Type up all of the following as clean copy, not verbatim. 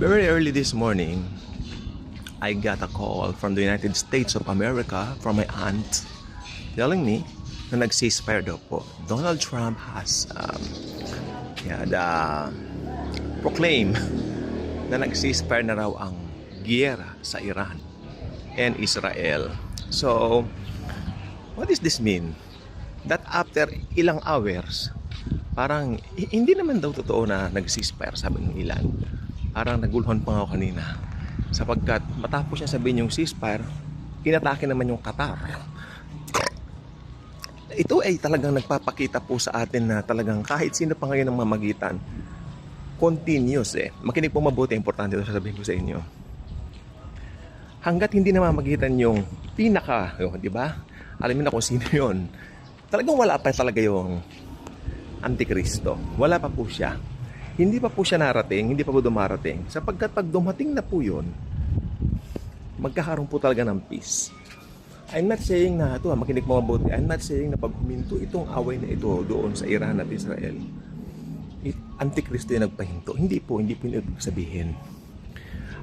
Very early this morning, I got a call from the United States of America from my aunt telling me na nag-ceasefire daw po. Donald Trump has proclaim na nag-ceasefire na raw ang giyera sa Iran and Israel. So, what does this mean? That after ilang hours, parang hindi naman daw totoo na nag-ceasefire, sabi ng ilan. Parang naguluhan pa ako kanina. Sapagkat matapos niya sabihin yung ceasefire, inatake naman yung Qatar. Ito ay talagang nagpapakita po sa atin na talagang kahit sino pa ngayon ang mamagitan, continuous Makinig po mabuti, importante ito sasabihin ko sa inyo. Hanggat hindi na mamagitan yung pinaka, di ba? Alamin na kung sino yun. Talagang wala pa talaga yung Antikristo. Wala pa po siya. Hindi pa po siya narating, hindi pa po dumarating. Sapagkat pag dumating na po yun, magkakaroon po talaga ng peace. I'm not saying na ito, makinig mo mabuti. I'm not saying na pag huminto itong away na ito doon sa Iran at Israel, Antikristo yung nagpahinto. Hindi po yung ibig sabihin.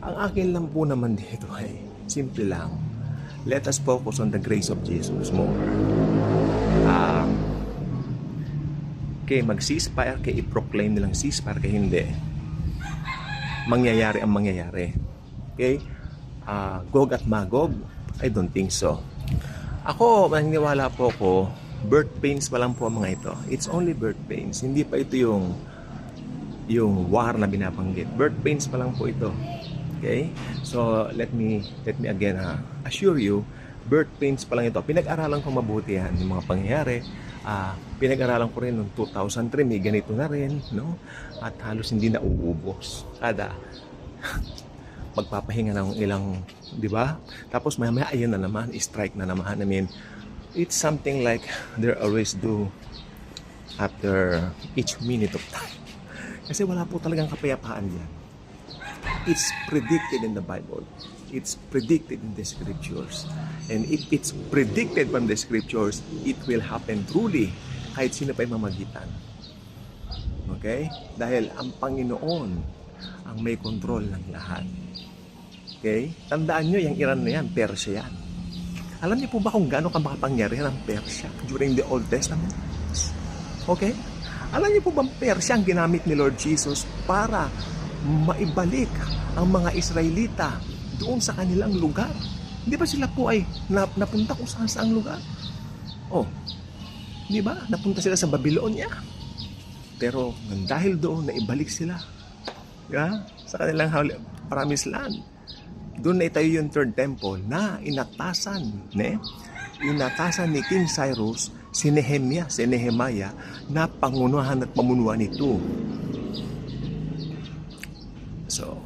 Ang akin lang po naman dito ay simple lang. Let us focus on the grace of Jesus more. Kaya mag-ceasefire, kaya i-proclaim nilang ceasefire, kaya hindi. Mangyayari ang mangyayari. Okay? Gog at Magog? I don't think so. Ako, naniniwala po ko, birth pains pa lang po ang mga ito. It's only birth pains. Hindi pa ito yung war na binabanggit. Birth pains pa lang po ito. Okay? So, let me again assure you, birth pains pa lang ito. Pinag-aralan ko mabuti yan, yung mga pangyayari. Pinag-aralan ko rin noong 2003, may ganito na rin, no? At halos hindi na uubos. Kada magpapahinga ng ilang, di ba? Tapos maya ayun na naman, strike na naman. I mean, it's something like they always do after each minute of time. Kasi wala po talagang kapayapaan yan. It's predicted in the Bible. It's predicted in the scriptures. And if it's predicted from the scriptures, it will happen truly kahit sino pa yung mamagitan. Okay? Dahil ang Panginoon ang may control ng lahat. Okay? Tandaan nyo, yung Iran na yan, Persia yan. Alam niyo po ba kung gaano ka makapangyarihan ang Persia during the Old Testament? Okay? Alam niyo po ba ang Persia ang ginamit ni Lord Jesus para maibalik ang mga Israelita doon sa kanilang lugar? Di ba sila po ay napunta kung saan saang lugar? Oh, di ba? Napunta sila sa Babylonia. Pero dahil doon, naibalik sila. Yeah? Sa kanilang promised land. Doon na itayo yung third temple na inatasan ni King Cyrus si Nehemiah na pangunuhan at pamunuan nito. So,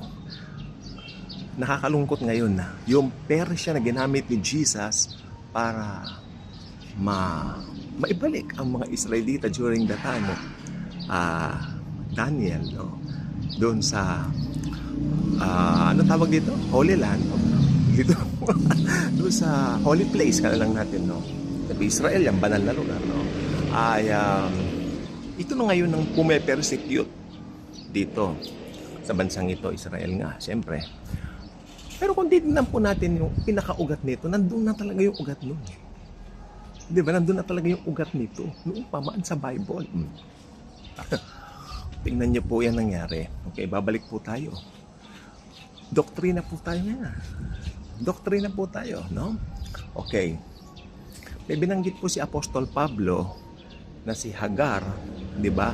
nakakalungkot ngayon na yung Persia na ginamit ni Jesus para maibalik ang mga Israelita during the time of Daniel, no? Doon sa ano tawag dito? Holy Land, no? Dito doon sa holy place ka lang natin, no? Sabi Israel, yung banal na lugar, no? Ay ito na ngayon ang pume-persecute dito sa bansang ito, Israel nga, siyempre. Pero kung titignan po natin yung pinakaugat nito, nandun na talaga yung ugat nun. Di ba? Nandun na talaga yung ugat nito. Noong pamaan sa Bible. Tingnan niyo po yan nangyari. Okay, babalik po tayo. Doktrina po tayo nga. Doktrina po tayo, no? Okay. May binanggit po si Apostol Pablo na si Hagar, di ba?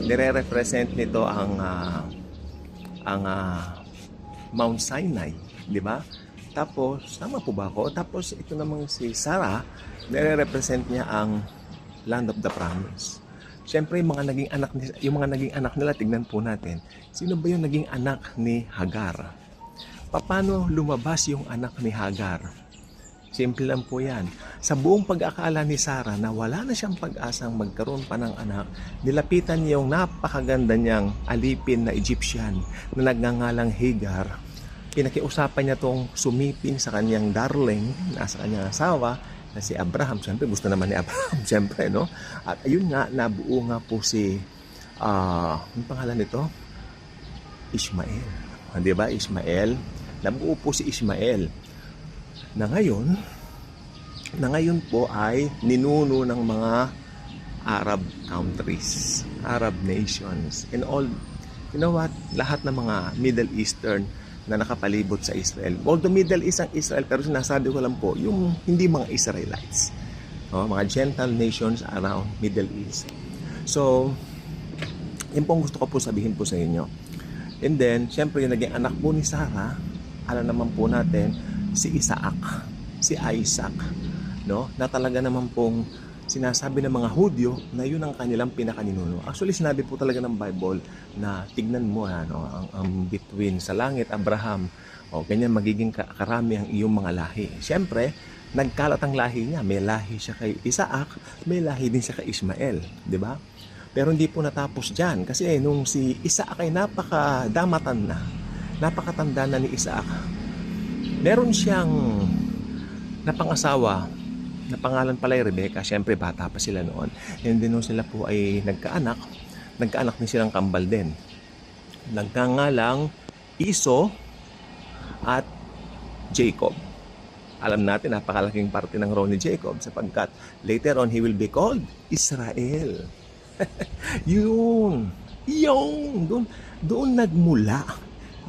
Nire-represent nito ang Mount Sinai, di ba? Tapos, tama po ba ako? Tapos, ito namang si Sarah, nire-represent niya ang Land of the Promise. Siyempre, yung mga naging anak nila, tignan po natin. Sino ba yung naging anak ni Hagar? Paano lumabas yung anak ni Hagar? Simple lang po yan. Sa buong pag-akala ni Sarah na wala na siyang pag-asang magkaroon pa ng anak, nilapitan niya yung napakaganda niyang alipin na Egyptian na nagngangalang Hagar. Pinakiusapan niya tong sumiping sa kanyang darling, nasa kanyang asawa, na si Abraham. Siyempre, gusto naman ni Abraham, siyempre, no? At ayun nga, nabuo nga po si, ang pangalan nito? Ishmael. di ba, Ismael. Nabuo po si Ismael na ngayon po ay ninuno ng mga Arab countries, Arab nations, and all, you know what, lahat ng mga Middle Eastern na nakapalibot sa Israel. Although Middle East ang Israel, pero sinasabi ko lang po, yung hindi mga Israelites, mga Gentile nations around Middle East. So, yun po ang gusto ko po sabihin po sa inyo. And then, syempre, yung naging anak po ni Sarah, alam naman po natin, si Isaac, si Isaac, no? Na talaga naman pong sinasabi ng mga Hudyo na yun ang kanilang pinakaninuno. Actually, sinabi po talaga ng Bible na tignan mo, ang between sa langit, Abraham, ganyan magiging karami ang iyong mga lahi. Syempre, nagkalat ang lahi niya. May lahi siya kay Isaac, may lahi din siya kay Ismael, di ba? Pero hindi po natapos dyan. Kasi nung si Isaac ay napakatanda na ni Isaac, meron siyang napangasawa na pangalan pala ay Rebecca. Siyempre, bata pa sila noon. And then nung sila po ay nagkaanak din silang kambal din. Nagkangalang Iso at Jacob. Alam natin, napakalaking parte ng role ni Jacob sapagkat later on, he will be called Israel. Doon nagmula.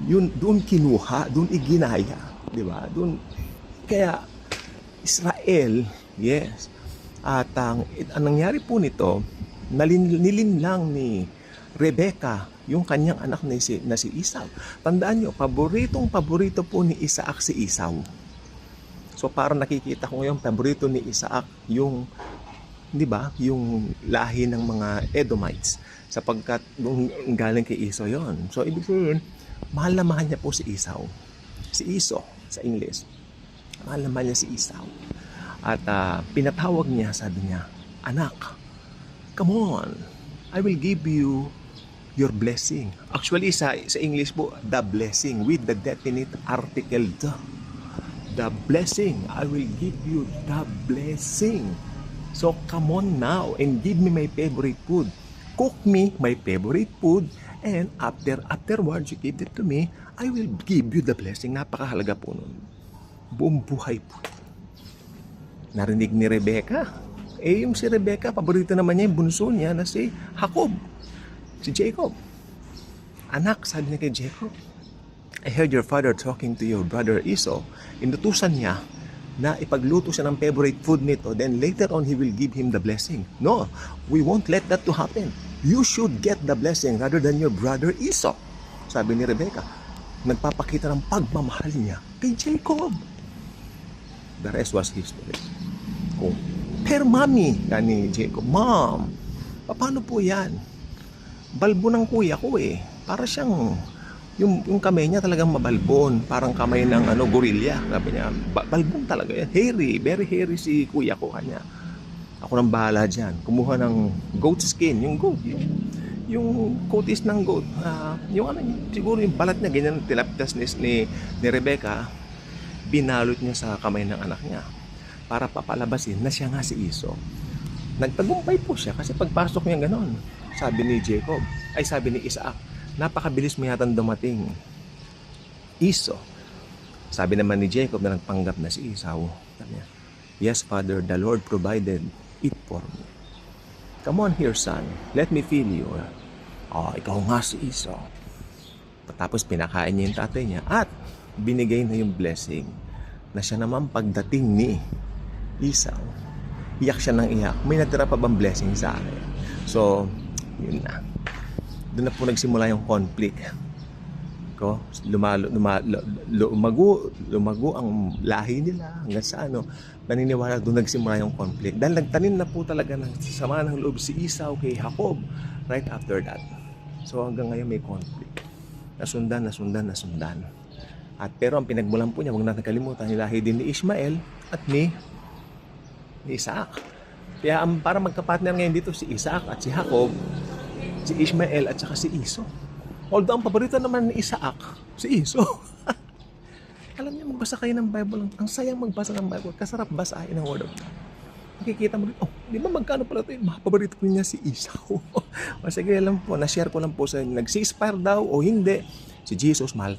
Doon kinuha, doon iginaya. Diba? Doon, kaya, Israel, yes. At ang nangyari po nito, nilinlang ni Rebecca yung kanyang anak na si Esau. Tandaan nyo, paborito po ni Isaac si Esau. So parang nakikita ko ngayon, paborito ni Isaac yung, di ba, yung lahi ng mga Edomites. Sapagkat galing kay Esau yon. So ibig sabihin, mahal na mahal niya po si Esau. Si Esau sa English. Mahal na mahal niya si Esau. At pinatawag niya, sabi niya, anak, come on, I will give you your blessing. Actually, sa English po, the blessing with the definite article the. The blessing, I will give you the blessing. So come on now and give me my favorite food. Cook me my favorite food, and afterwards you give it to me, I will give you the blessing. Napakahalaga po nun. Buong buhay po. Narinig ni Rebecca. Yung si Rebecca, paborito naman niya yung bunso niya na si Jacob. Si Jacob. Anak, sabi niya kay Jacob, I heard your father talking to your brother Esau. Inutusan niya na ipagluto siya ng favorite food nito, then later on he will give him the blessing. No, we won't let that to happen. You should get the blessing rather than your brother Esau. Sabi ni Rebecca, nagpapakita ng pagmamahal niya kay Jacob. The rest was history. Pero mami, ni Jacob, Mom, paano po yan? Balbo ng kuya ko eh. Para siyang, yung kamay niya talagang mabalbon. Parang kamay ng gorilla. Sabi niya, balbon talaga yan. Hairy, very hairy si kuya ko kanya. Ako nang bahala dyan. Kumuha ng goat skin, yung goat. Yung coatis ng goat. Siguro yung balat niya, ganyan tilaptas ni Rebecca, binalot niya sa kamay ng anak niya para papalabasin na siya nga si Esau. Nagtagumpay po siya kasi pagpasok niya ganon. Sabi ni Isaac, napakabilis mo yatang dumating, Esau. Sabi naman ni Jacob na nagpanggap na si Esau. Sabi niya, yes, Father, the Lord provided it for me. Come on here, son. Let me feel you. Ikaw nga si Esau. Tapos pinakain niya yung tatay niya at binigay na yung blessing na siya naman pagdating ni Esau. Iyak siya ng iyak. May natira pa bang blessing sa akin? So, yun na. Doon na po nagsimula yung conflict. Lumago ang lahi nila hanggang sa naniniwala doon nagsimula yung conflict. Dahil nagtanim na po talaga ng sama ng loob si Esau kay Jacob right after that. So hanggang ngayon may conflict. Nasundan. At pero ang pinagmulan po niya, huwag natin kalimutan, nilahi din ni Ismael at ni Isaac. Kaya para magkapartner ngayon dito si Isaac at si Jacob, si Ismael at saka si Esau. Although ang paborito naman ni Isaac, si Esau. Alam niyo, magbasa kayo ng Bible. Ang sayang magbasa ng Bible. Kasarap basahin ang Word of God. Makikita mo rin, di ba magkano pala ito? Paborito ko niya si Esau. O sige lang po, na-share ko lang po sa inyo. Nag-ceasefire daw o hindi, si Jesus mahal